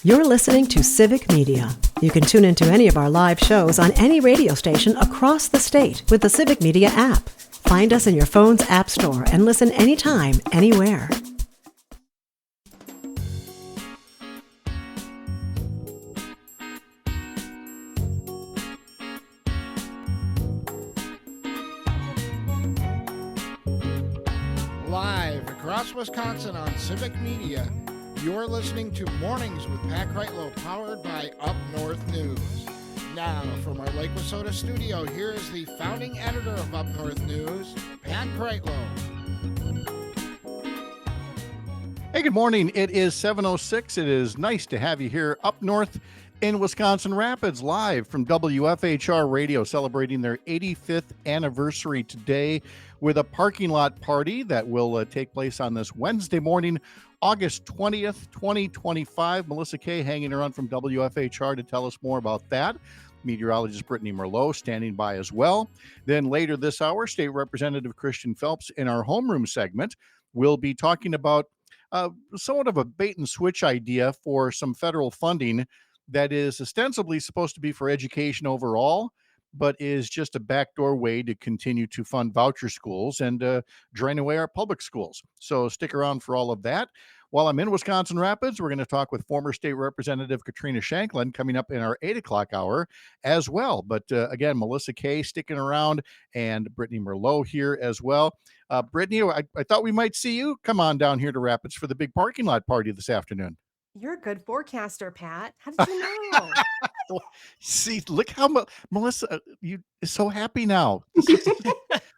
You're listening to Civic Media. You can tune into any of our live shows on any radio station across the state with the Civic Media app. Find us in your phone's app store and listen anytime, anywhere. Live across Wisconsin on Civic Media, you're listening to Mornings with Pat Kreitlow, powered by Up North News. Now, from our Lake Wissota studio, here is the founding editor of Up North News, Pat Kreitlow. Hey, good morning. It is 7:06. It is nice to have you here up north in Wisconsin Rapids, live from WFHR Radio, celebrating their 85th anniversary today with a parking lot party that will take place on this Wednesday morning, August 20th, 2025. Melissa Kay hanging around from WFHR to tell us more about that. Meteorologist Brittany Merlot standing by as well. Then later this hour, State Representative Christian Phelps in our homeroom segment will be talking about somewhat of a bait and switch idea for some federal funding that is ostensibly supposed to be for education overall, but is just a backdoor way to continue to fund voucher schools and drain away our public schools. So stick around for all of that. While I'm in Wisconsin Rapids, we're going to talk with former State Representative Katrina Shanklin coming up in our 8 o'clock hour as well. But again, Melissa Kay sticking around and Brittany Merlot here as well. Brittany, I thought we might see you come on down here to Rapids for the big parking lot party this afternoon. You're a good forecaster, Pat. How did you know? See, look how Melissa, you is so happy now.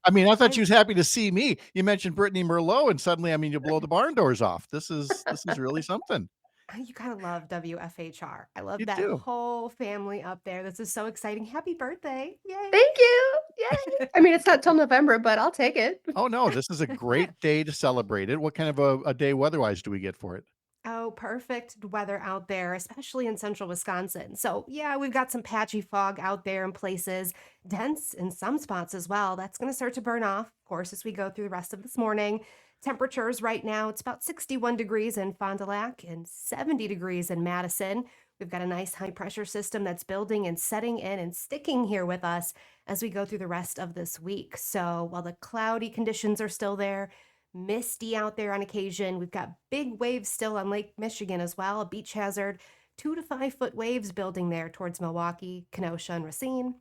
I mean, I thought she was happy to see me. You mentioned Brittany Merlot, and suddenly, I mean, you blow the barn doors off. This is really something. You gotta love WFHR. I love You that do. whole family up there. This is so exciting. Happy birthday. Yay. Thank you. Yay. I mean, it's not till November, but I'll take it. Oh, no, this is a great day to celebrate it. What kind of a day weather-wise do we get for it? Oh, perfect weather out there, especially in central Wisconsin. So, yeah, we've got some patchy fog out there in places, dense in some spots as well. That's going to start to burn off, of course, as we go through the rest of this morning. Temperatures right now, it's about 61 degrees in Fond du Lac and 70 degrees in Madison. We've got a nice high pressure system that's building and setting in and sticking here with us as we go through the rest of this week. So, while the cloudy conditions are still there, misty out there on occasion. We've got big waves still on Lake Michigan as well, a beach hazard, 2 to 5 foot waves building there towards Milwaukee, Kenosha, and Racine.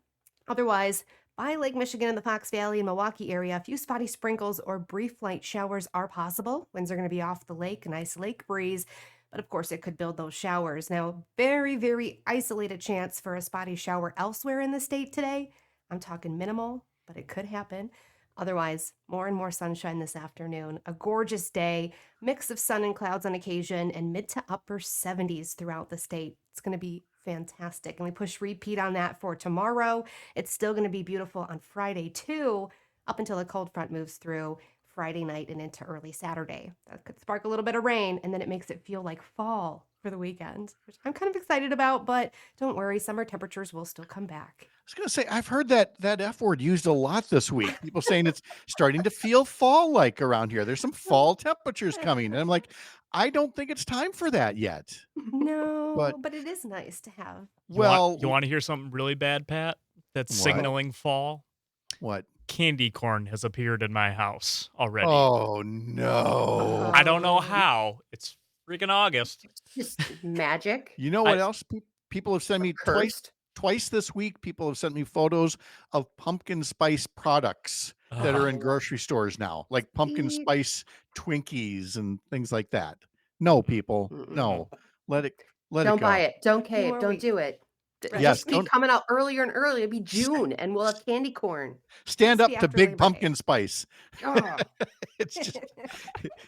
Otherwise, by Lake Michigan and the Fox Valley and Milwaukee area, a few spotty sprinkles or brief light showers are possible. Winds are going to be off the lake, a nice lake breeze, but of course it could build those showers. Now, very, very isolated chance for a spotty shower elsewhere in the state today. I'm talking minimal, but it could happen. Otherwise, more and more sunshine this afternoon. A gorgeous day, mix of sun and clouds on occasion, and mid to upper 70s throughout the state. It's going to be fantastic. And we push repeat on that for tomorrow. It's still going to be beautiful on Friday, too, up until a cold front moves through Friday night and into early Saturday. That could spark a little bit of rain, and then it makes it feel like fall for the weekend, which I'm kind of excited about, but don't worry, summer temperatures will still come back. I was going to say, I've heard that F word used a lot this week. People saying it's starting to feel fall-like around here. There's some fall temperatures coming. And I'm like, I don't think it's time for that yet. No, but it is nice to have. Well, you want to hear something really bad, Pat? That's What? signaling fall? What? Candy corn has appeared in my house already. Oh, no. I don't know how. It's freaking August. Just magic. You know what else people have sent me Cursed. twice this week? People have sent me photos of pumpkin spice products that are in grocery stores now, like pumpkin spice Twinkies and things like that. No, people, no. Let it Don't go. buy it. Don't cave. More Don't wheat. do it. Right. Yes, Just keep coming out earlier and earlier. It'll be June, and we'll have candy corn. Stand up Just to after big Labor pumpkin Day. spice. Oh, It's just,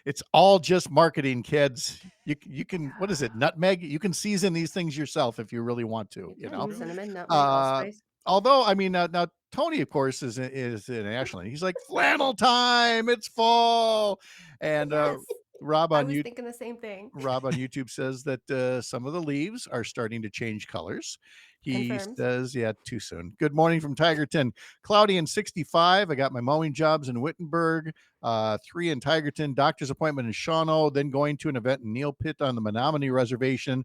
it's all just marketing, kids. You can, what is it, nutmeg? You can season these things yourself if you really want to, you know. cinnamon, nutmeg, Uh, allspice. Although, I mean, now Tony, of course, is in Ashland. He's like, flannel time, it's fall. And Yes. Rob I on was YouTube. thinking the same thing. Rob on YouTube says that some of the leaves are starting to change colors. He Confirmed. says, yeah, too soon. Good morning from Tigerton. Cloudy and 65. I got my mowing jobs in Wittenberg, 3 in Tigerton, doctor's appointment in Shawano, then going to an event in Neil Pitt on the Menominee Reservation.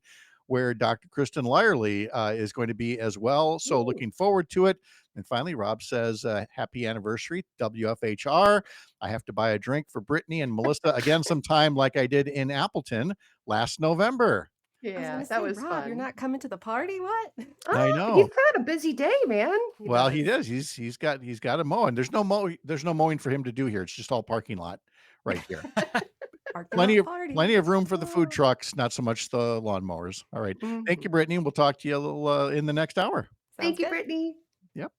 where Dr. Kristen Lyerly is going to be as well. So Ooh. looking forward to it. And finally, Rob says, happy anniversary, WFHR. I have to buy a drink for Brittany and Melissa again sometime like I did in Appleton last November. I was Yeah, gonna that say, was Rob, you're fun. not coming to the party? What? I Oh, he's know. got a busy day, man. He Well, he does. does. He's got a mow, and there's no mowing for him to do here. It's just all parking lot right here. Parking Plenty lot of party. plenty of room for the food Oh. trucks, not so much the lawnmowers. All right. Thank you, Mhm. Brittany. We'll talk to you a little in the next hour. Sounds Thank you, good. Brittany. Yep.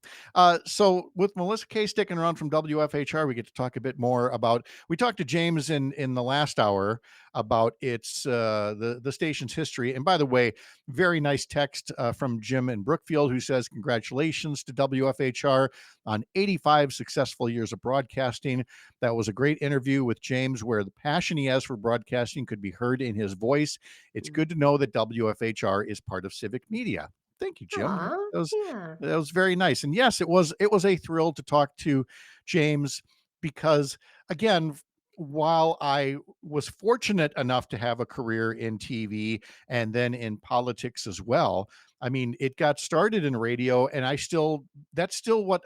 So with Melissa Kay sticking around from WFHR, we get to talk a bit more about. We talked to James in the last hour about its the station's history. And by the way, very nice text from Jim in Brookfield who says congratulations to WFHR on 85 successful years of broadcasting. That was a great interview with James, where the passion he has for broadcasting could be heard in his voice. It's Mm. good to know that WFHR is part of Civic Media. Thank you, Jim. Aw, That was yeah. that was very nice. And yes, it was a thrill to talk to James because again, while I was fortunate enough to have a career in TV and then in politics as well, I mean, it got started in radio and that's still what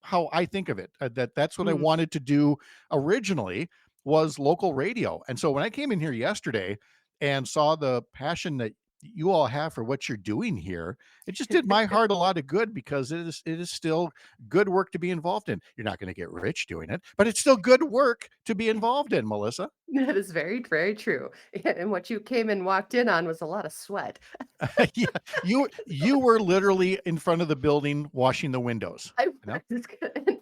how I think of it. That's what I Mm. wanted to do originally was local radio. And so when I came in here yesterday and saw the passion that you all have for what you're doing here, it just did my heart a lot of good because it is still good work to be involved in. You're not going to get rich doing it, but it's still good work to be involved in, Melissa. That is very, very true. And what you came and walked in on was a lot of sweat. Yeah, you were literally in front of the building washing the windows. I You know? was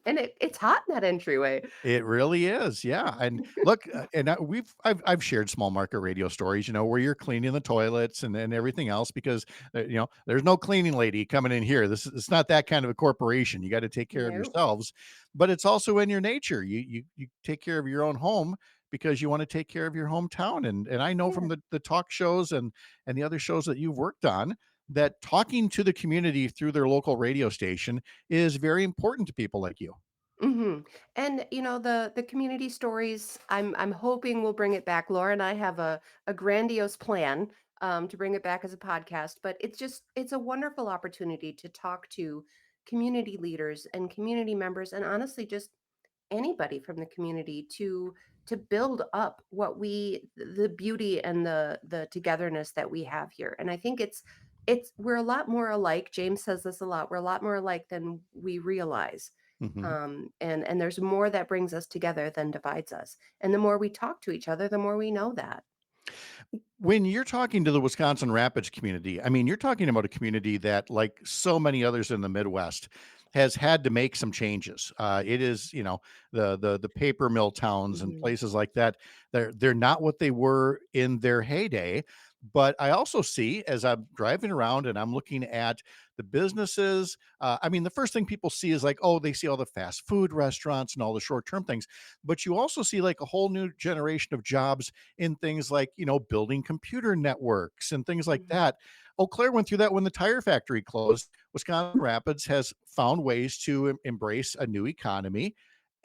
and it's hot in that entryway. It really is, yeah. And look, and I've shared small market radio stories, where you're cleaning the toilets and everything else because there's no cleaning lady coming in here. It's not that kind of a corporation. You got to take care of No. yourselves, but it's also in your nature. You take care of your own home because you want to take care of your hometown. And I know from Yeah. the talk shows and the other shows that you've worked on that talking to the community through their local radio station is very important to people like you. Mhm. And the community stories, I'm hoping we'll bring it back. Laura and I have a grandiose plan to bring it back as a podcast, but it's a wonderful opportunity to talk to community leaders and community members and honestly just anybody from the community to build up what we the beauty and the togetherness that we have here. And I think it's we're a lot more alike. James says this a lot. We're a lot more alike than we realize. Mhm. And there's more that brings us together than divides us. And the more we talk to each other, the more we know that. When you're talking to the Wisconsin Rapids community, I mean, you're talking about a community that, like so many others in the Midwest, has had to make some changes. It is, the paper mill towns and Mhm. places like that. They're not what they were in their heyday. But I also see as I'm driving around and I'm looking at the businesses. I mean, the first thing people see is like, oh, they see all the fast food restaurants and all the short term things. But you also see like a whole new generation of jobs in things like, building computer networks and things like Mhm. that. Eau Claire went through that when the tire factory closed. Wisconsin Rapids has found ways to embrace a new economy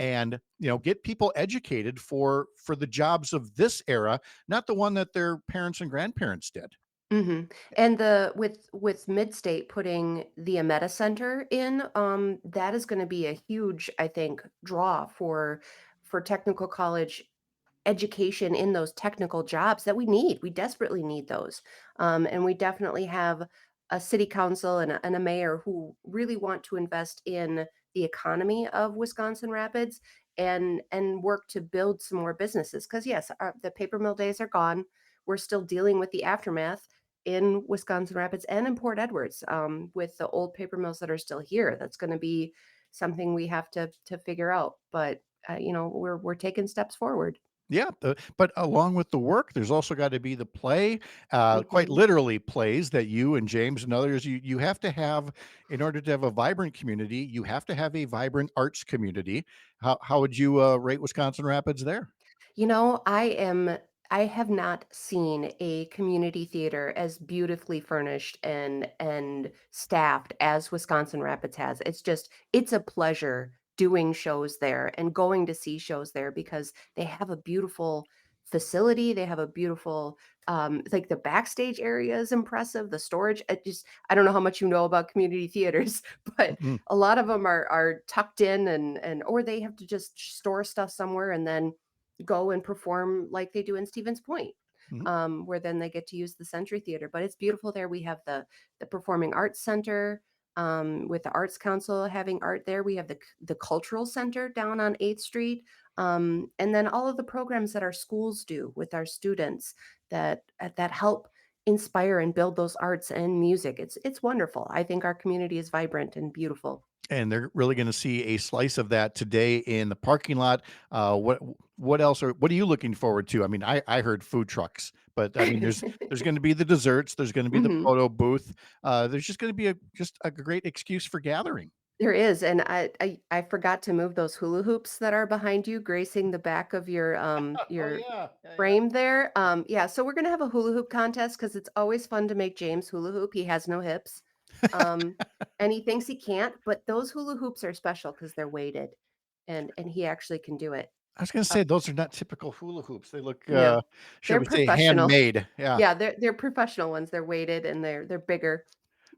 and get people educated for the jobs of this era, not the one that their parents and grandparents did. Mhm. And the with Midstate putting the Ameta Center in, that is gonna be a huge, I think, draw for technical college education in those technical jobs that we need. We desperately need those. And we definitely have a city council and a mayor who really want to invest in the economy of Wisconsin Rapids and work to build some more businesses. Because yes, the paper mill days are gone. We're still dealing with the aftermath in Wisconsin Rapids and in Port Edwards with the old paper mills that are still here. That's going to be something we have to figure out. But we're taking steps forward. Yeah, but along with the work, there's also got to be the play, quite Mhm. literally plays that you and James and others you have to have in order to have a vibrant community. You have to have a vibrant arts community. How would you rate Wisconsin Rapids there? I have not seen a community theater as beautifully furnished and staffed as Wisconsin Rapids has. It's a pleasure doing shows there and going to see shows there because they have a beautiful facility. They have a beautiful, like the backstage area is impressive. The storage, I don't know how much you know about community theaters, but Mhm. a lot of them are tucked in or they have to just store stuff somewhere and then go and perform like they do in Stevens Point, Mhm. where then they get to use the Century Theater. But it's beautiful there. We have the Performing Arts Center, with the Arts Council having art there. We have the Cultural Center down on 8th Street, and then all of the programs that our schools do with our students that help inspire and build those arts and music. It's wonderful. I think our community is vibrant and beautiful. And they're really going to see a slice of that today in the parking lot. What else what are you looking forward to? I mean, I heard food trucks, but I mean, there's going to be the desserts. There's going to be the Mhm. photo booth. There's just going to be just a great excuse for gathering. There is, and I forgot to move those hula hoops that are behind you, gracing the back of Oh your yeah, yeah, yeah. frame there. Yeah, so we're gonna have a hula hoop contest because it's always fun to make James hula hoop. He has no hips, um, and he thinks he can't, but those hula hoops are special because they're weighted, and he actually can do it. I was going to Uh, say those are not typical hula hoops. They look, no, shall they're we say, professional. handmade. Yeah. Yeah, they're professional ones. They're weighted and they're bigger.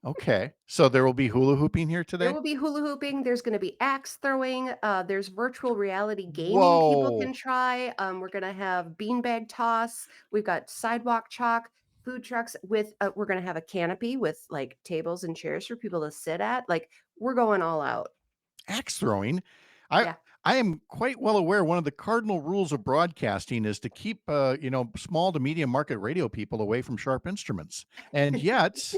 Okay. So there will be hula hooping here There today. will be hula hooping, there's gonna be axe throwing, there's virtual reality gaming people Whoa. can try, we're gonna have beanbag toss, we've got sidewalk chalk, food trucks with we're gonna have a canopy with, like, tables and chairs for people to sit at, like, we're going all out. Axe throwing. I Yeah. I am quite well aware one of the cardinal rules of broadcasting is to keep small to medium market radio people away from sharp instruments. And yet,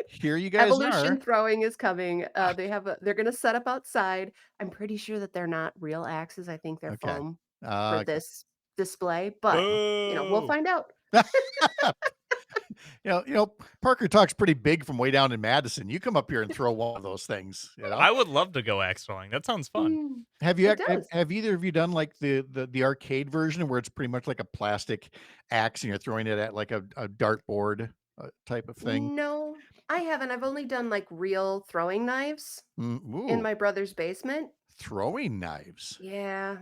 here you guys Evolution are. throwing is coming, Ah, they're gonna set up outside. I'm pretty sure that they're not real axes, I think they're okay. foam for Okay. this display, but, we'll Boo. find out. Parker talks pretty big from way down in Madison. You come up here and throw one of those things. I would love to go axe throwing. That sounds fun. Mm, Have you it ac does. have either of you done, like, the arcade version where it's pretty much like a plastic axe and you're throwing it at, like, a dartboard, type of thing? No, I haven't. I've only done like real throwing knives in Ooh, my brother's basement. throwing knives. Yeah, it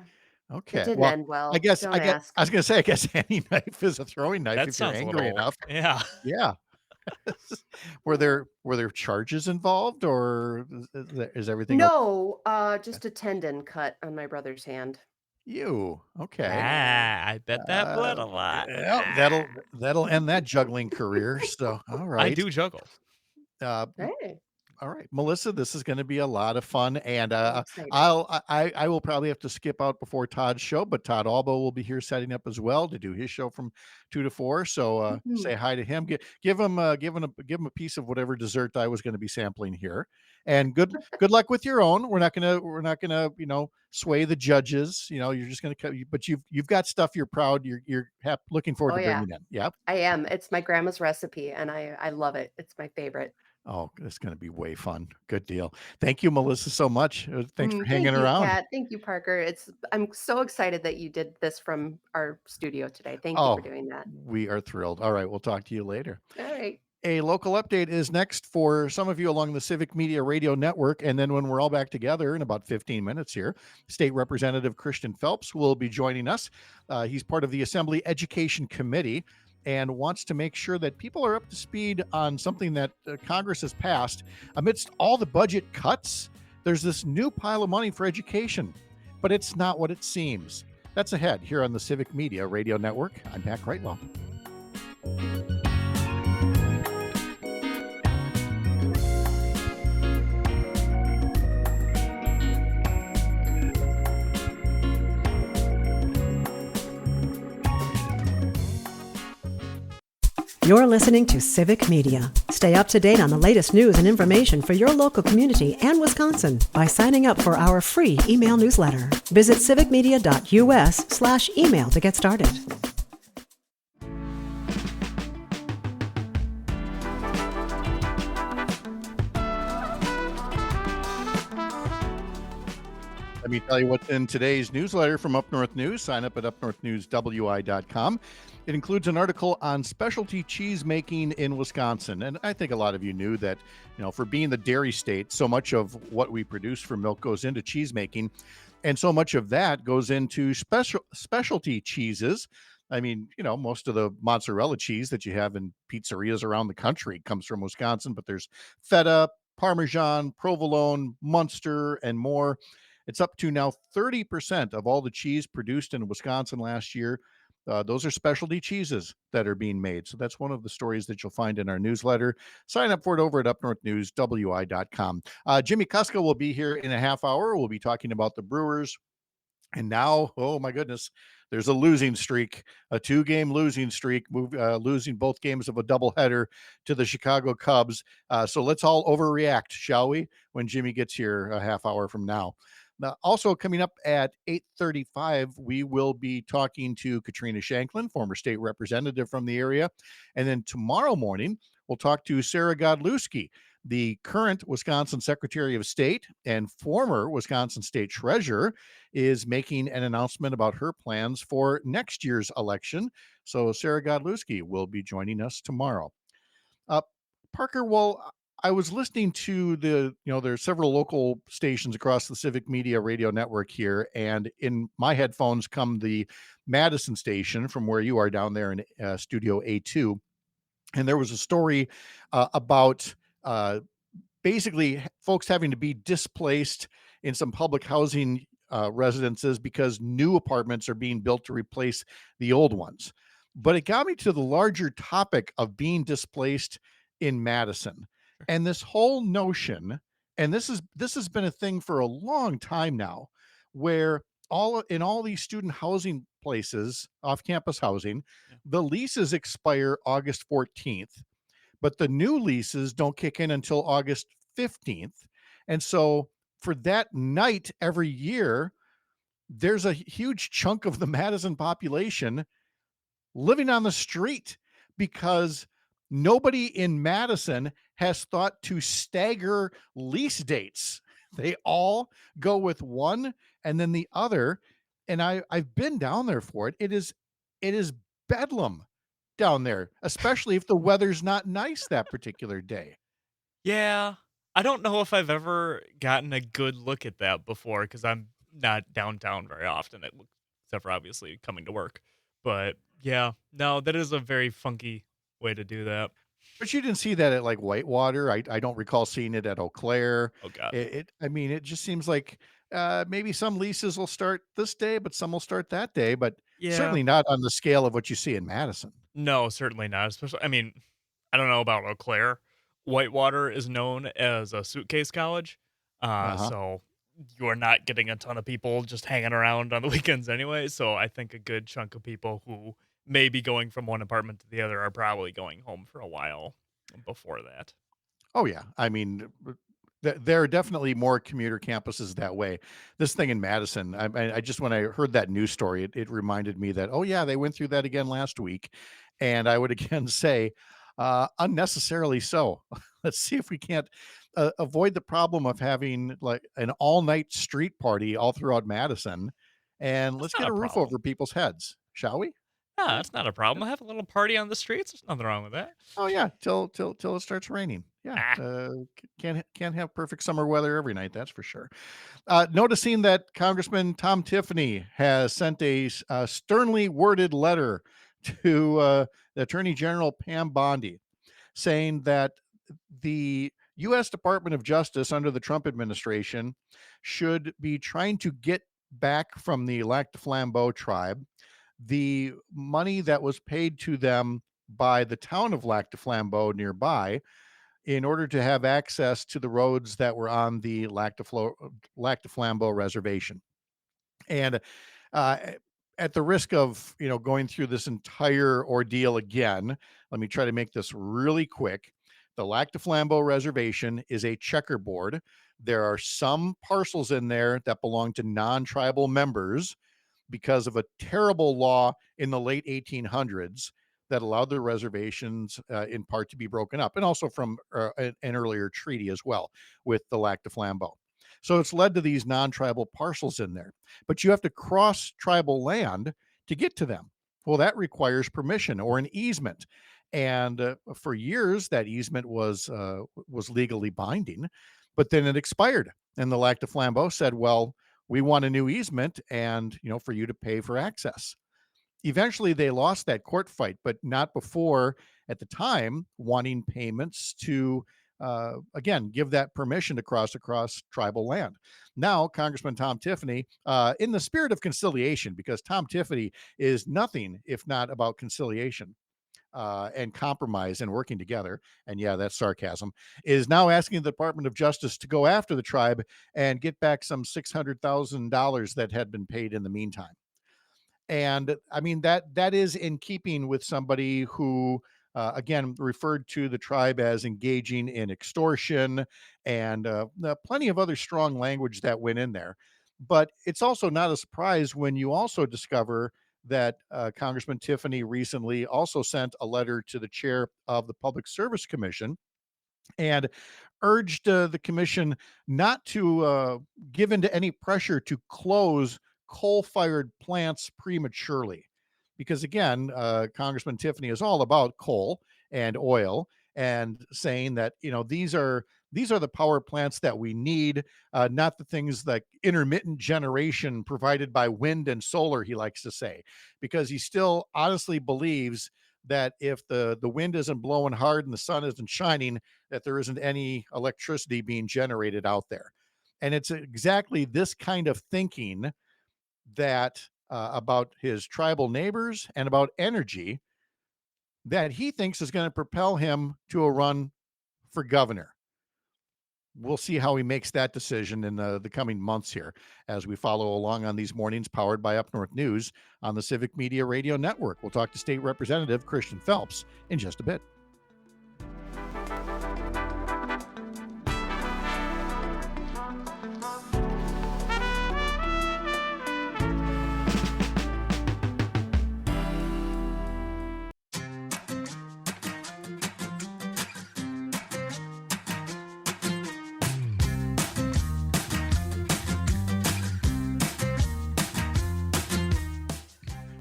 Okay, didn't well, end I well. guess Don't ask. I was gonna say, I guess any knife is a throwing knife That if you're sounds a angry little, enough. yeah. Yeah. Were there charges involved, or is everything okay? No, just a tendon cut on my brother's hand. You, okay. Yeah. I bet that bled a lot. Yeah, that'll end that juggling career, so, all I right. do juggle. Uh, Hey, all right, Melissa, this is gonna be a lot of fun, and, I'm excited. I will probably have to skip out before Todd's show, but Todd Albo will be here setting up as well to do his show from 2 to 4, so, say Mhm. hi to him. Give him a piece of whatever dessert I was gonna be sampling here, and good luck with your own. We're not gonna, sway the judges, you're just gonna but you've got stuff you're proud you're looking forward Oh to yeah, bringing in. Yep. I am. It's my grandma's recipe, and I love it. It's my favorite. Oh, it's gonna be way fun. Good deal. Thank you, Melissa, so much. Thanks for hanging Thank you, around. Pat. Thank you, Parker. I'm so excited that you did this from our studio today. Thank you for Oh, doing that. we are thrilled. All right, we'll talk to you later. All right. A local update is next for some of you along the Civic Media Radio Network. And then when we're all back together in about 15 minutes here, State Representative Christian Phelps will be joining us. He's part of the Assembly Education Committee and wants to make sure that people are up to speed on something that Congress has passed. Amidst all the budget cuts, there's this new pile of money for education, but it's not what it seems. That's ahead here on the Civic Media Radio Network. I'm Pat Kreitlow. You're listening to Civic Media. Stay up to date on the latest news and information for your local community and Wisconsin by signing up for our free email newsletter. Visit civicmedia.us/email to get started. Let me tell you what's in today's newsletter from Up North News. Sign up at upnorthnewswi.com. It includes an article on specialty cheese making in Wisconsin. And I think a lot of you knew that, for being the dairy state, so much of what we produce for milk goes into cheese making. And so much of that goes into specialty cheeses I mean, most of the mozzarella cheese that you have in pizzerias around the country comes from Wisconsin, but there's feta, Parmesan, provolone, Munster, and more. It's up to now 30% of all the cheese produced in Wisconsin last year. Those are specialty cheeses that are being made. So that's one of the stories that you'll find in our newsletter. Sign up for it over at upnorthnewswi.com. Jimmy Kuska will be here in a half hour. We'll be talking about the Brewers. And now, oh my goodness, there's a losing streak, a 2-game losing streak, losing both games of a doubleheader to the Chicago Cubs. So let's all overreact, shall we, when Jimmy gets here a half hour from now. Now, also coming up at 8:35, we will be talking to Katrina Shanklin, former state representative from the area. And then tomorrow morning, we'll talk to Sarah Godlewski, the current Wisconsin Secretary of State and former Wisconsin State Treasurer, is making an announcement about her plans for next year's election. So Sarah Godlewski will be joining us tomorrow. Uh, Parker, well, I was listening to there's several local stations across the Civic Media radio network here, and in my headphones come the Madison station from where you are down there in Studio A2. And there was a story about basically folks having to be displaced in some public housing residences because new apartments are being built to replace the old ones. But it got me to the larger topic of being displaced in Madison. And this whole notion, and this has been a thing for a long time now, where all these student housing places, off-campus housing, Yeah. the leases expire August 14th, but the new leases don't kick in until August 15th. And so for that night every year, there's a huge chunk of the Madison population living on the street because nobody in Madison has thought to stagger lease dates. They all go with one and then the other. And I've been down there for it. It is bedlam down there, especially if the weather's not nice that particular day. Yeah. I don't know if I've ever gotten a good look at that before because I'm not downtown very often, except for obviously coming to work. But yeah, no, that is a very funky way to do that. But you didn't see that at like Whitewater. I don't recall seeing it at Eau Claire. Oh God. I mean, it just seems like maybe some leases will start this day, but some will start that day, but Yeah. certainly not on the scale of what you see in Madison. No, certainly not. Especially, I mean, I don't know about Eau Claire. Whitewater is known as a suitcase college. Uh-huh. So you're not getting a ton of people just hanging around on the weekends anyway. So I think a good chunk of people who may be going from one apartment to the other are probably going home for a while before that. Oh yeah. I mean, there are definitely more commuter campuses that way. This thing in Madison, I just when I heard that news story, it reminded me that, oh yeah, they went through that again last week, and I would again say, unnecessarily so. Let's see if we can't avoid the problem of having like an all night street party all throughout Madison, and That's let's not get a a roof problem. over people's heads, shall we? Yeah, Yeah. that's not a problem. Have a little party on the streets. There's nothing wrong with that. Oh yeah, till it starts raining. Yeah, Ah, can't have perfect summer weather every night. That's for sure. Noticing that Congressman Tom Tiffany has sent a sternly worded letter to Attorney General Pam Bondi, saying that the U.S. Department of Justice under the Trump administration should be trying to get back from the Lac de Flambeau tribe the money that was paid to them by the town of Lac de Flambeau nearby in order to have access to the roads that were on the Lac de Flambeau reservation. And uh, at the risk of going through this entire ordeal again, let me try to make this really quick. The Lac de Flambeau reservation is a checkerboard. There are some parcels in there that belong to non-tribal members because of a terrible law in the late 1800s that allowed the reservations in part to be broken up, and also from an earlier treaty as well with the Lac de Flambeau. So it's led to these non-tribal parcels in there, but you have to cross tribal land to get to them. Well, that requires permission or an easement, and for years that easement was legally binding, but then it expired, and the Lac de Flambeau said, "Well, we want a new easement, and for you to pay for access." Eventually, they lost that court fight, but not before, at the time, wanting payments to, again, give that permission to cross across tribal land. Now, Congressman Tom Tiffany, in the spirit of conciliation, because Tom Tiffany is nothing if not about conciliation and compromise and working together, and yeah, that's sarcasm, is now asking the Department of Justice to go after the tribe and get back some $600,000 that had been paid in the meantime. And I mean, that is in keeping with somebody who again referred to the tribe as engaging in extortion and plenty of other strong language that went in there. But it's also not a surprise when you also discover that Congressman Tiffany recently also sent a letter to the chair of the Public Service Commission and urged the commission not to give into any pressure to close coal fired plants prematurely. Because again, Congressman Tiffany is all about coal and oil and saying that, these are the power plants that we need, not the things like intermittent generation provided by wind and solar, he likes to say, because he still honestly believes that if the wind isn't blowing hard and the sun isn't shining, that there isn't any electricity being generated out there. And it's exactly this kind of thinking that about his tribal neighbors and about energy that he thinks is going to propel him to a run for governor. We'll see how he makes that decision in the coming months here as we follow along on these mornings powered by Up North News on the Civic Media Radio Network. We'll talk to State Representative Christian Phelps in just a bit.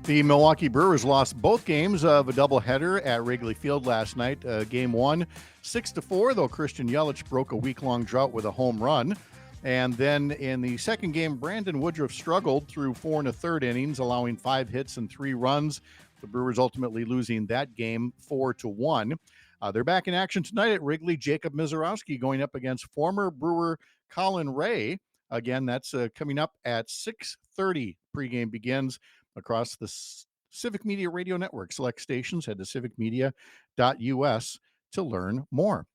The Milwaukee Brewers lost both games of a doubleheader at Wrigley Field last night. Game one, 6-4, though Christian Yelich broke a week-long drought with a home run. And then in the second game, Brandon Woodruff struggled through 4 1/3 innings, allowing 5 hits and 3 runs. The Brewers ultimately losing that game 4-1. They're back in action tonight at Wrigley. Jacob Mizorowski going up against former Brewer Colin Ray. Again, that's coming up at 6:30. Pregame begins across the Civic Media Radio Network. Select stations, head to civicmedia.us to learn more.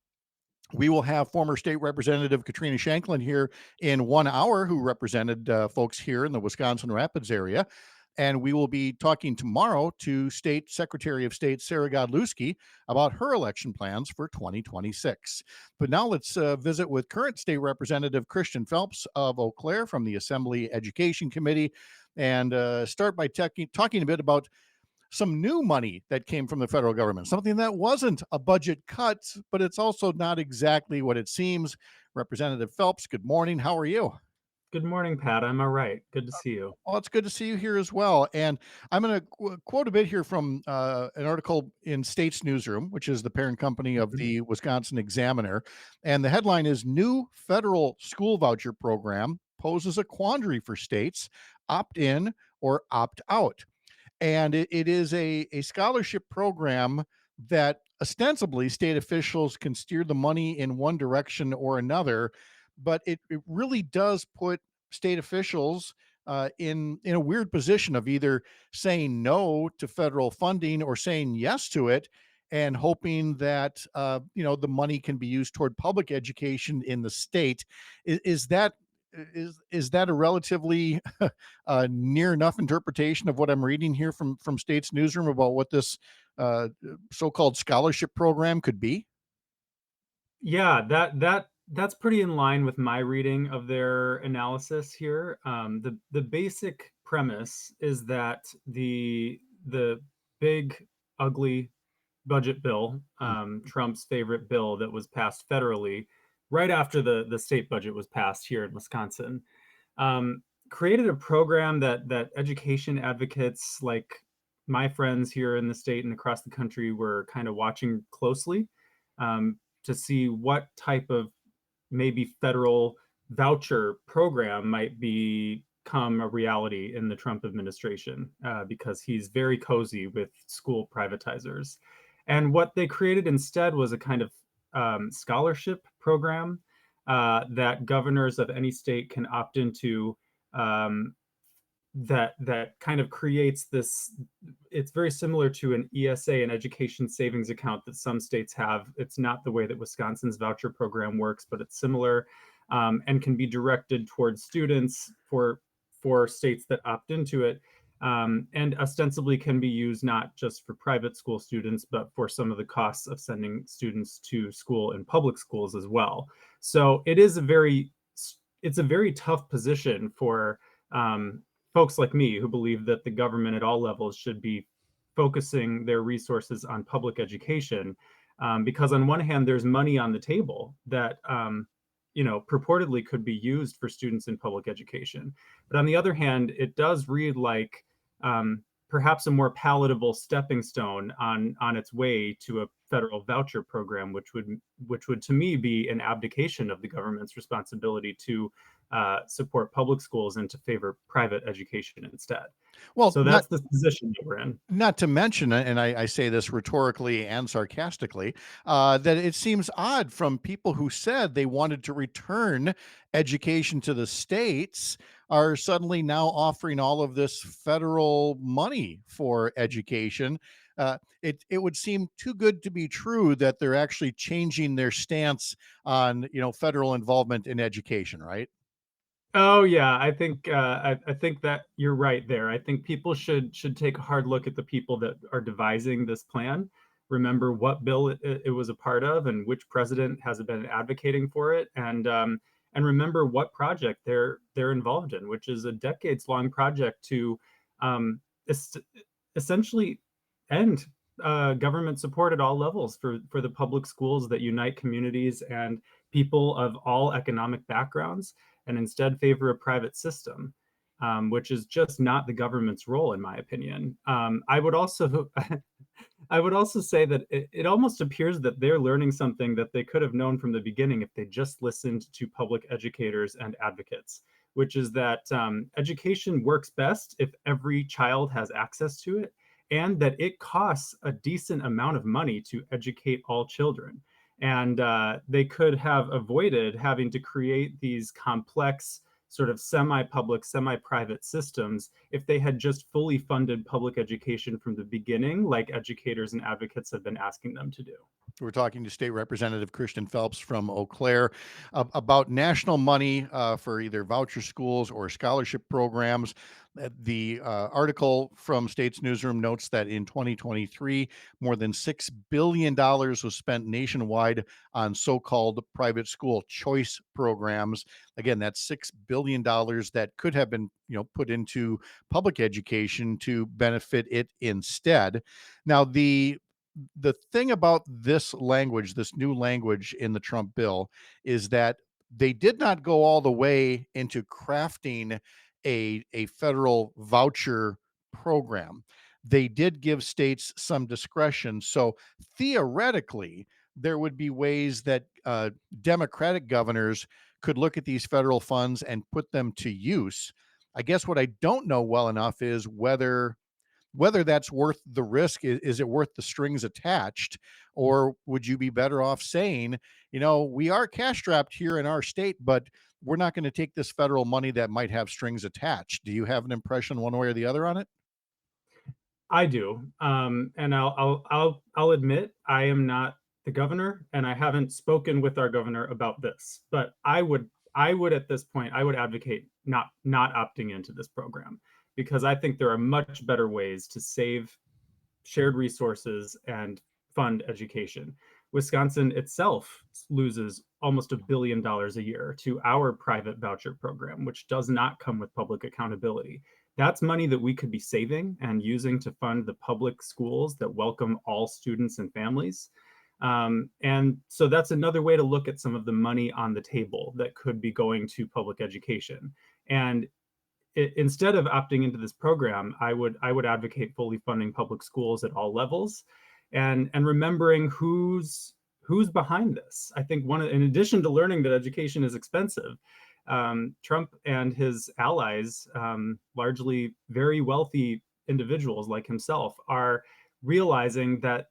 We will have former State Representative Katrina Shanklin here in 1 hour, who represented folks here in the Wisconsin Rapids area. And we will be talking tomorrow to State Secretary of State Sarah Godlewski about her election plans for 2026. But now let's visit with current State Representative Christian Phelps of Eau Claire from the Assembly Education Committee and start by talking a bit about some new money that came from the federal government, something that wasn't a budget cut, but it's also not exactly what it seems. Representative Phelps, good morning. How are you? Good morning, Pat. I'm all right. Good to see you. Oh, it's good to see you here as well. And I'm going to quote a bit here from an article in States Newsroom, which is the parent company of the Wisconsin Examiner. And the headline is New Federal School Voucher Program Poses a Quandary for States, Opt in or Opt out. And it is a scholarship program that ostensibly state officials can steer the money in one direction or another, but it really does put state officials in a weird position of either saying no to federal funding or saying yes to it and hoping that the money can be used toward public education in the state. Is that a relatively near enough interpretation of what I'm reading here from States Newsroom about what this so-called scholarship program could be? Yeah, that's pretty in line with my reading of their analysis here. The basic premise is that the big ugly budget bill, Trump's favorite bill that was passed federally right after the state budget was passed here in Wisconsin, created a program that education advocates like my friends here in the state and across the country were kind of watching closely, to see what type of maybe federal voucher program might be become a reality in the Trump administration because he's very cozy with school privatizers. And what they created instead was a kind of scholarship program that governors of any state can opt into, um, that kind of creates this. It's very similar to an ESA, an education savings account that some states have. It's not the way that Wisconsin's voucher program works, but it's similar, and can be directed towards students for states that opt into it, and ostensibly can be used not just for private school students, but for some of the costs of sending students to school in public schools as well. So it's a very tough position for um, folks like me who believe that the government at all levels should be focusing their resources on public education, because on one hand there's money on the table that purportedly could be used for students in public education, but on the other hand it does read like perhaps a more palatable stepping stone on its way to a federal voucher program, which would to me be an abdication of the government's responsibility to support public schools and to favor private education instead. Well, So that's the position that we're in. not to mention, and I say this rhetorically and sarcastically, that it seems odd from people who said they wanted to return education to the states are suddenly now offering all of this federal money for education. It would seem too good to be true that they're actually changing their stance on federal involvement in education, right? Oh yeah, I think that you're right there. I think people should take a hard look at the people that are devising this plan. Remember what bill it was a part of, and which president has been advocating for it, and remember what project they're involved in, which is a decades-long project to um, es- essentially end government support at all levels for the public schools that unite communities and people of all economic backgrounds, and instead favor a private system, which is just not the government's role, in my opinion. I would also, I would also say that it almost appears that they're learning something that they could have known from the beginning if they just listened to public educators and advocates, which is that education works best if every child has access to it, and that it costs a decent amount of money to educate all children. And they could have avoided having to create these complex, sort of semi-public, semi-private systems if they had just fully funded public education from the beginning, like educators and advocates have been asking them to do. We're talking to State Representative Christian Phelps from Eau Claire about national money for either voucher schools or scholarship programs. The article from State's Newsroom notes that in 2023, more than $6 billion was spent nationwide on so-called private school choice programs. Again, that's $6 billion that could have been put into public education to benefit it instead. Now, the thing about this language, this new language in the Trump bill, is that they did not go all the way into crafting a federal voucher program. They did give states some discretion. So theoretically, there would be ways that Democratic governors could look at these federal funds and put them to use. I guess what I don't know well enough is whether that's worth the risk. Is it worth the strings attached, or would you be better off saying, we are cash strapped here in our state, but we're not going to take this federal money that might have strings attached? Do you have an impression one way or the other on it? I do, and I'll admit I am not the governor, and I haven't spoken with our governor about this. But I would at this point I would advocate not opting into this program, because I think there are much better ways to save shared resources and fund education. Wisconsin itself loses almost $1 billion a year to our private voucher program, which does not come with public accountability. That's money that we could be saving and using to fund the public schools that welcome all students and families. And so that's another way to look at some of the money on the table that could be going to public education. And instead of opting into this program, I would advocate fully funding public schools at all levels, and remembering who's behind this. I think in addition to learning that education is expensive, Trump and his allies, largely very wealthy individuals like himself, are realizing that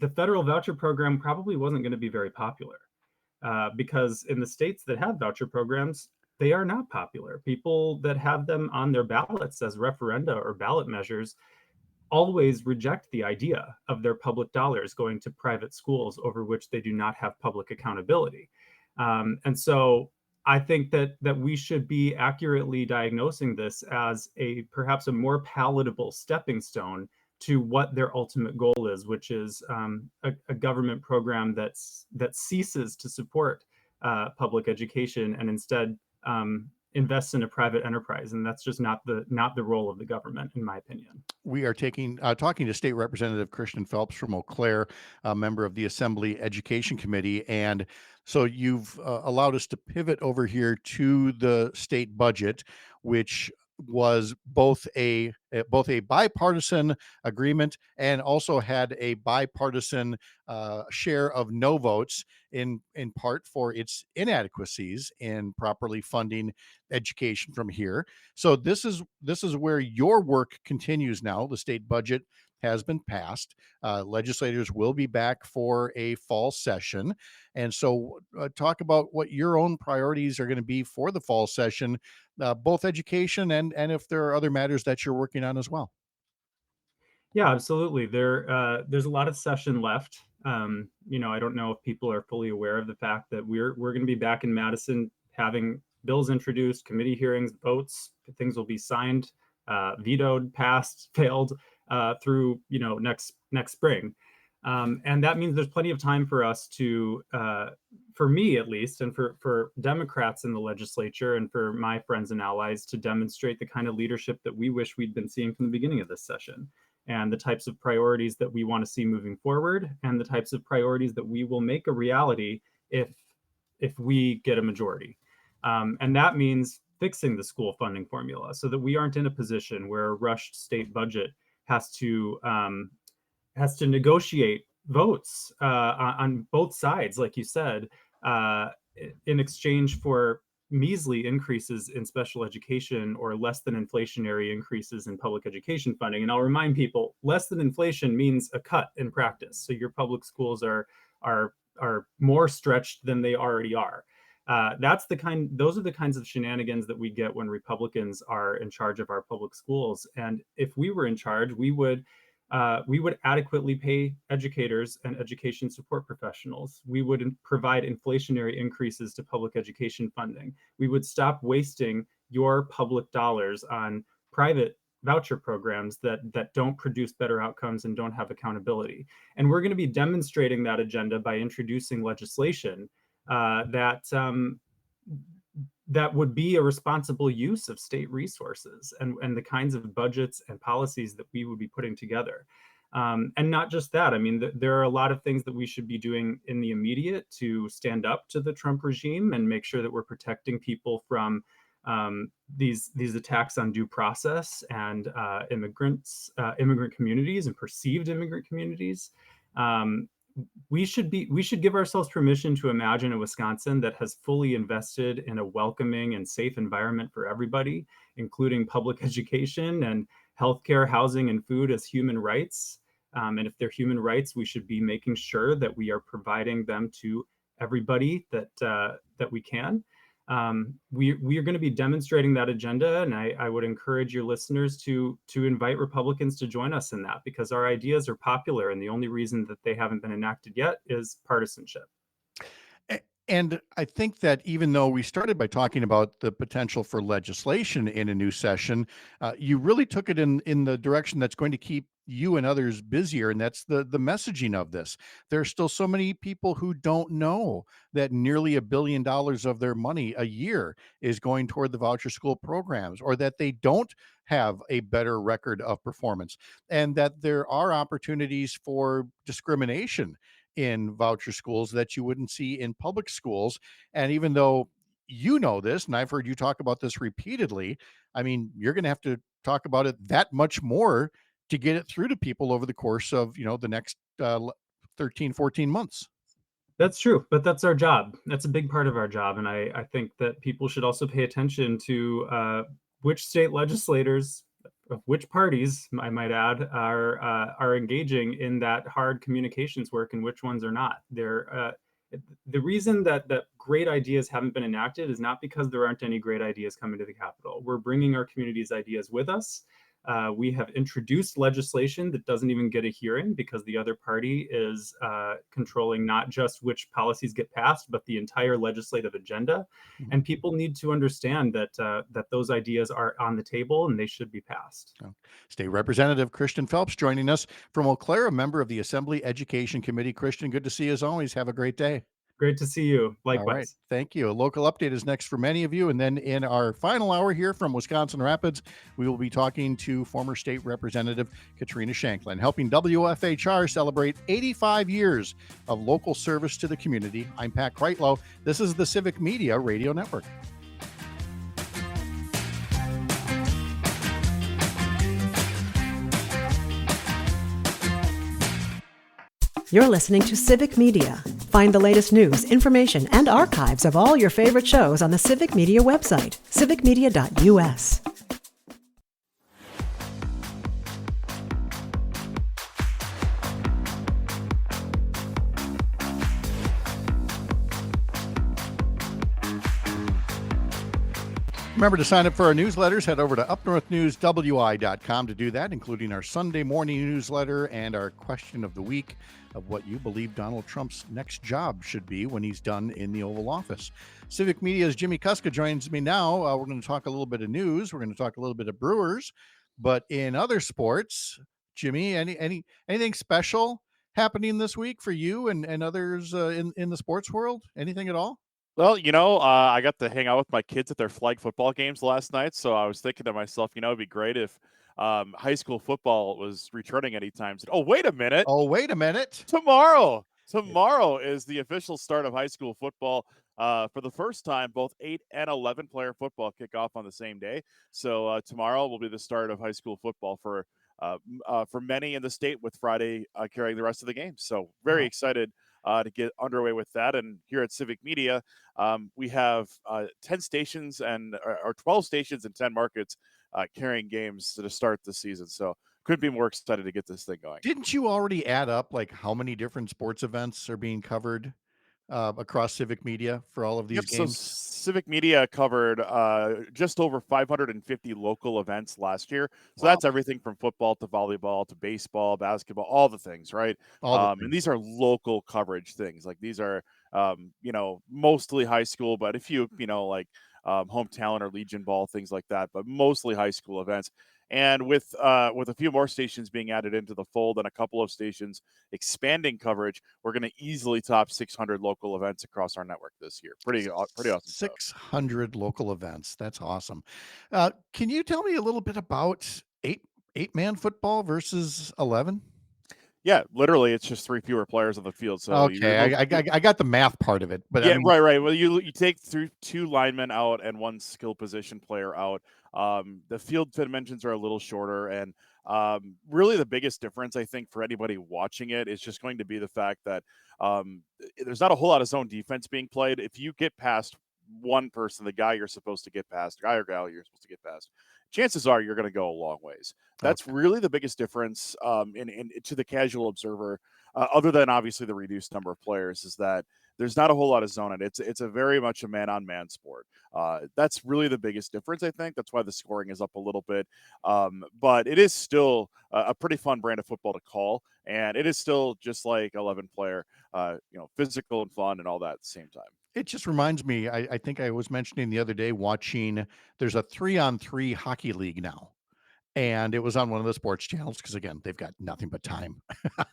the federal voucher program probably wasn't going to be very popular, because in the states that have voucher programs, they are not popular. People that have them on their ballots as referenda or ballot measures always reject the idea of their public dollars going to private schools over which they do not have public accountability. And so I think that we should be accurately diagnosing this as a perhaps a more palatable stepping stone to what their ultimate goal is, which is a government program that ceases to support public education and instead invests in a private enterprise, and that's just not the role of the government, in my opinion. We are talking to State Representative Christian Phelps from Eau Claire, a member of the Assembly Education Committee. And so you've allowed us to pivot over here to the state budget, which was both a bipartisan agreement and also had a bipartisan share of no votes, in part for its inadequacies in properly funding education from here. So this is where your work continues now. The state budget has been passed. Legislators will be back for a fall session. And so talk about what your own priorities are going to be for the fall session, both education and if there are other matters that you're working on as well. Yeah, absolutely. There's a lot of session left. I don't know if people are fully aware of the fact that we're going to be back in Madison having bills introduced, committee hearings, votes. Things will be signed, vetoed, passed, failed through next spring. And that means there's plenty of time for us to, for me at least, and for Democrats in the legislature and for my friends and allies to demonstrate the kind of leadership that we wish we'd been seeing from the beginning of this session, and the types of priorities that we want to see moving forward, and the types of priorities that we will make a reality if we get a majority. And that means fixing the school funding formula so that we aren't in a position where a rushed state budget has to negotiate votes on both sides, like you said, uh, in exchange for measly increases in special education or less than inflationary increases in public education funding. And I'll remind people, less than inflation means a cut in practice. So your public schools are more stretched than they already are. Those are the kinds of shenanigans that we get when Republicans are in charge of our public schools. And if we were in charge, we would adequately pay educators and education support professionals. We would provide inflationary increases to public education funding. We would stop wasting your public dollars on private voucher programs that don't produce better outcomes and don't have accountability. And we're going to be demonstrating that agenda by introducing legislation that would be a responsible use of state resources and the kinds of budgets and policies that we would be putting together. And not just that, I mean, there are a lot of things that we should be doing in the immediate to stand up to the Trump regime and make sure that we're protecting people from these attacks on due process and immigrant communities and perceived immigrant communities. We should give ourselves permission to imagine a Wisconsin that has fully invested in a welcoming and safe environment for everybody, including public education and healthcare, housing, and food as human rights. And if they're human rights, we should be making sure that we are providing them to everybody that we can. We are going to be demonstrating that agenda, and I would encourage your listeners to invite Republicans to join us in that, because our ideas are popular, and the only reason that they haven't been enacted yet is partisanship. And I think that even though we started by talking about the potential for legislation in a new session, you really took it in the direction that's going to keep you and others busier, and that's the messaging of this. There are still so many people who don't know that nearly $1 billion of their money a year is going toward the voucher school programs, or that they don't have a better record of performance, and that there are opportunities for discrimination in voucher schools that you wouldn't see in public schools. And even though you know this, and I've heard you talk about this repeatedly, I mean, you're going to have to talk about it that much more to get it through to people over the course of, the next 13, 14 months. That's true, but that's our job. That's a big part of our job, and I think that people should also pay attention to which state legislators of which parties, I might add, are engaging in that hard communications work and which ones are not. The reason that great ideas haven't been enacted is not because there aren't any great ideas coming to the Capitol. We're bringing our community's ideas with us. We have introduced legislation that doesn't even get a hearing because the other party is controlling not just which policies get passed, but the entire legislative agenda. Mhm. And people need to understand that that those ideas are on the table and they should be passed. So, State Representative Christian Phelps joining us from Eau Claire, a member of the Assembly Education Committee. Christian, good to see you as always. Have a great day. Great to see you. All right. Likewise. Thank you. A local update is next for many of you. And then in our final hour here from Wisconsin Rapids, we will be talking to former State Representative Katrina Shanklin, helping WFHR celebrate 85 years of local service to the community. I'm Pat Kreitlow. This is the Civic Media Radio Network. You're listening to Civic Media. Find the latest news, information, and archives of all your favorite shows on the Civic Media website, civicmedia.us. Remember to sign up for our newsletters. Head over to upnorthnewswi.com to do that, including our Sunday morning newsletter and our question of the week of what you believe Donald Trump's next job should be when he's done in the Oval Office. Civic Media's Jimmy Kuska joins me now. We're going to talk a little bit of news. We're going to talk a little bit of Brewers, but in other sports, Jimmy, anything special happening this week for you and others in the sports world? Anything at all? Well, I got to hang out with my kids at their flag football games last night, so I was thinking to myself, it'd be great if high school football was returning anytime soon. Oh, wait a minute. Tomorrow is the official start of high school football. For the first time, both 8 and 11 player football kick off on the same day. So tomorrow will be the start of high school football for many in the state, with Friday carrying the rest of the games. So very excited to get underway with that. And here at Civic Media, we have 10 stations or 12 stations in 10 markets carrying games to start the season. So couldn't be more excited to get this thing going. Didn't you already add up like how many different sports events are being covered across Civic Media for all of these games? So Civic Media covered just over 550 local events last year. So that's everything from football to volleyball to baseball, basketball, all the things, right? And these are local coverage things. Like these are, mostly high school, but a few, home talent or Legion ball, things like that, but mostly high school events. And with a few more stations being added into the fold and a couple of stations expanding coverage, we're going to easily top 600 local events across our network this year. Pretty awesome. 600 local events. That's awesome. Can you tell me a little bit about eight-man football versus 11? Yeah, literally, it's just 3 fewer players on the field. So okay, I got the math part of it, but yeah, right. Well, you take 2 linemen out and 1 skill position player out. The field dimensions are a little shorter, and really the biggest difference I think for anybody watching it is just going to be the fact that there's not a whole lot of zone defense being played. If you get past one person, the guy you're supposed to get past, guy or gal you're supposed to get past, chances are you're going to go a long ways. That's really the biggest difference in to the casual observer, other than obviously the reduced number of players, is that there's not a whole lot of zone in it. It's a very much a man-on-man sport. That's really the biggest difference, I think. That's why the scoring is up a little bit. But it is still a pretty fun brand of football to call, and it is still just like 11 player, physical and fun and all that at the same time. It just reminds me, I think I was mentioning the other day watching, there's a 3-on-3 hockey league now. And it was on one of the sports channels because, again, they've got nothing but time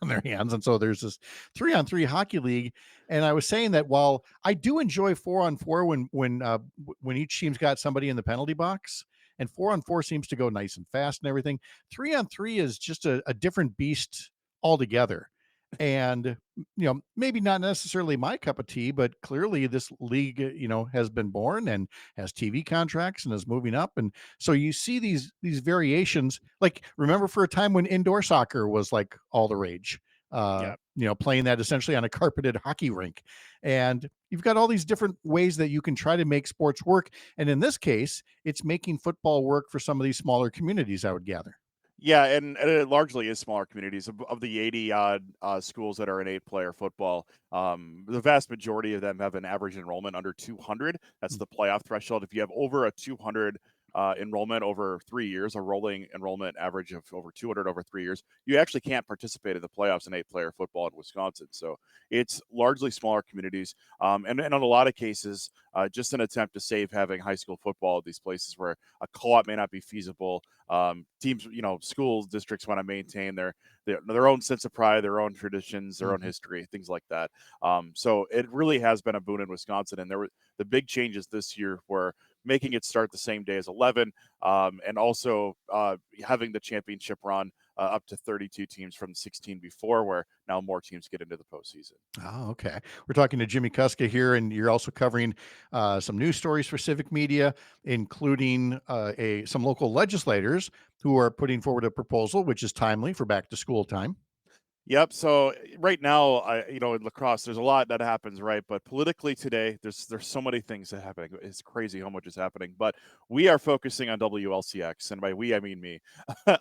on their hands. And so there's this 3-on-3 hockey league. And I was saying that while I do enjoy 4-on-4 when each team's got somebody in the penalty box, and 4-on-4 seems to go nice and fast and everything, 3-on-3 is just a different beast altogether. And, maybe not necessarily my cup of tea, but clearly this league, has been born and has TV contracts and is moving up. And so you see these variations, like remember for a time when indoor soccer was like all the rage. Yeah. Playing that essentially on a carpeted hockey rink. And you've got all these different ways that you can try to make sports work. And in this case, it's making football work for some of these smaller communities, I would gather. Yeah, and it largely is smaller communities. Of the 80 odd schools that are in 8-player football, the vast majority of them have an average enrollment under 200. That's the playoff threshold. If you have over a 200 enrollment over 3 years, a rolling enrollment average of over 200 over 3 years, you actually can't participate in the playoffs in 8-player football in Wisconsin. So it's largely smaller communities, and in a lot of cases, just an attempt to save having high school football at these places where a co-op may not be feasible. Teams, schools, districts want to maintain their own sense of pride, their own traditions, their own history, things like that. So it really has been a boon in Wisconsin, and there were the big changes this year were making it start the same day as 11, and also having the championship run up to 32 teams from 16 before, where now more teams get into the postseason. Oh, okay. We're talking to Jimmy Kuska here, and you're also covering some news stories for Civic Media, including some local legislators who are putting forward a proposal, which is timely for back to school time. Yep. So right now, in lacrosse, there's a lot that happens, right? But politically today, there's so many things that happening. It's crazy how much is happening. But we are focusing on WLCX, and by we I mean me,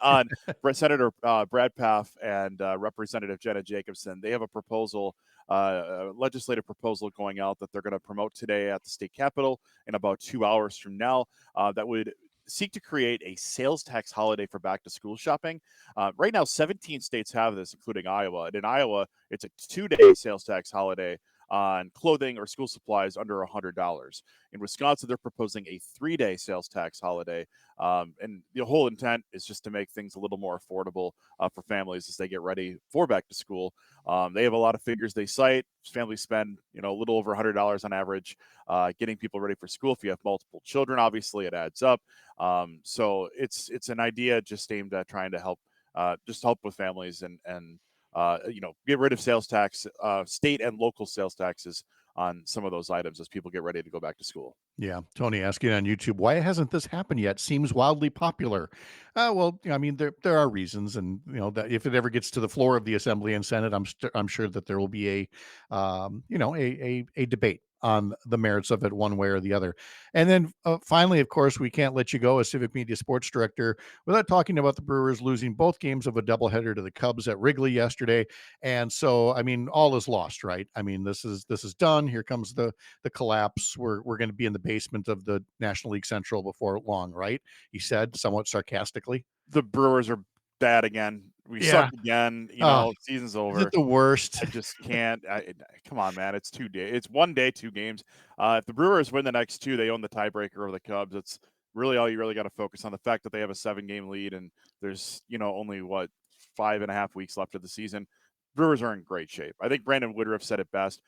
on Senator Brad Paff and Representative Jenna Jacobson. They have a proposal, a legislative proposal going out that they're going to promote today at the state capitol in about 2 hours from now. That would seek to create a sales tax holiday for back to school shopping. Right now, 17 states have this, including Iowa. And in Iowa, it's a 2-day sales tax holiday on clothing or school supplies under $100. In Wisconsin, they're proposing a 3-day sales tax holiday. And the whole intent is just to make things a little more affordable for families as they get ready for back to school. They have a lot of figures they cite. Families spend, a little over $100 on average getting people ready for school. If you have multiple children, obviously it adds up. So it's an idea just aimed at trying to help with families and get rid of sales tax, state and local sales taxes on some of those items as people get ready to go back to school. Yeah. Tony asking on YouTube, why hasn't this happened yet? Seems wildly popular. Well, I mean, there are reasons, and that if it ever gets to the floor of the Assembly and Senate, I'm sure that there will be a debate on the merits of it one way or the other. And then finally, of course, we can't let you go as Civic Media Sports Director without talking about the Brewers losing both games of a doubleheader to the Cubs at Wrigley yesterday. And so, I mean, all is lost, right? I mean, this is done. Here comes the collapse. We're going to be in the basement of the National League Central before long, right? He said somewhat sarcastically. The Brewers are bad again. We suck again. Season's over. Is it the worst? I just can't. Come on, man. It's 2 days. It's 1 day, 2 games. If the Brewers win the next 2, they own the tiebreaker over the Cubs. It's really all you really got to focus on. The fact that they have a 7-game lead and there's only 5.5 weeks left of the season. Brewers are in great shape. I think Brandon Woodruff said it best.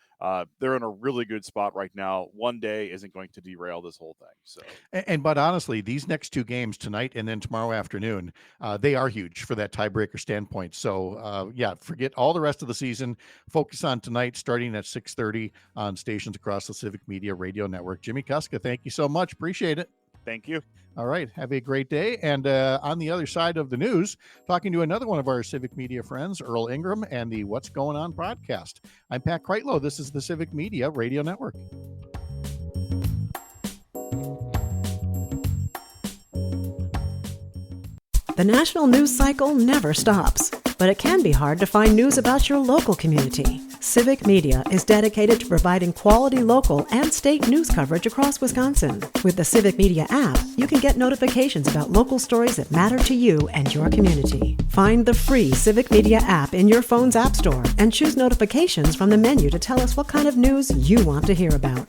They're in a really good spot right now. 1 day isn't going to derail this whole thing. So, but honestly, these next 2 games tonight and then tomorrow afternoon, they are huge for that tiebreaker standpoint. So, forget all the rest of the season. Focus on tonight, starting at 6:30 on stations across the Civic Media Radio Network. Jimmy Kuska, thank you so much. Appreciate it. Thank you. All right. Have a great day. And on the other side of the news, talking to another one of our Civic Media friends, Earl Ingram, and the What's Going On podcast. I'm Pat Kreitlow. This is the Civic Media Radio Network. The national news cycle never stops, but it can be hard to find news about your local community. Civic Media is dedicated to providing quality local and state news coverage across Wisconsin. With the Civic Media app, you can get notifications about local stories that matter to you and your community. Find the free Civic Media app in your phone's app store and choose notifications from the menu to tell us what kind of news you want to hear about.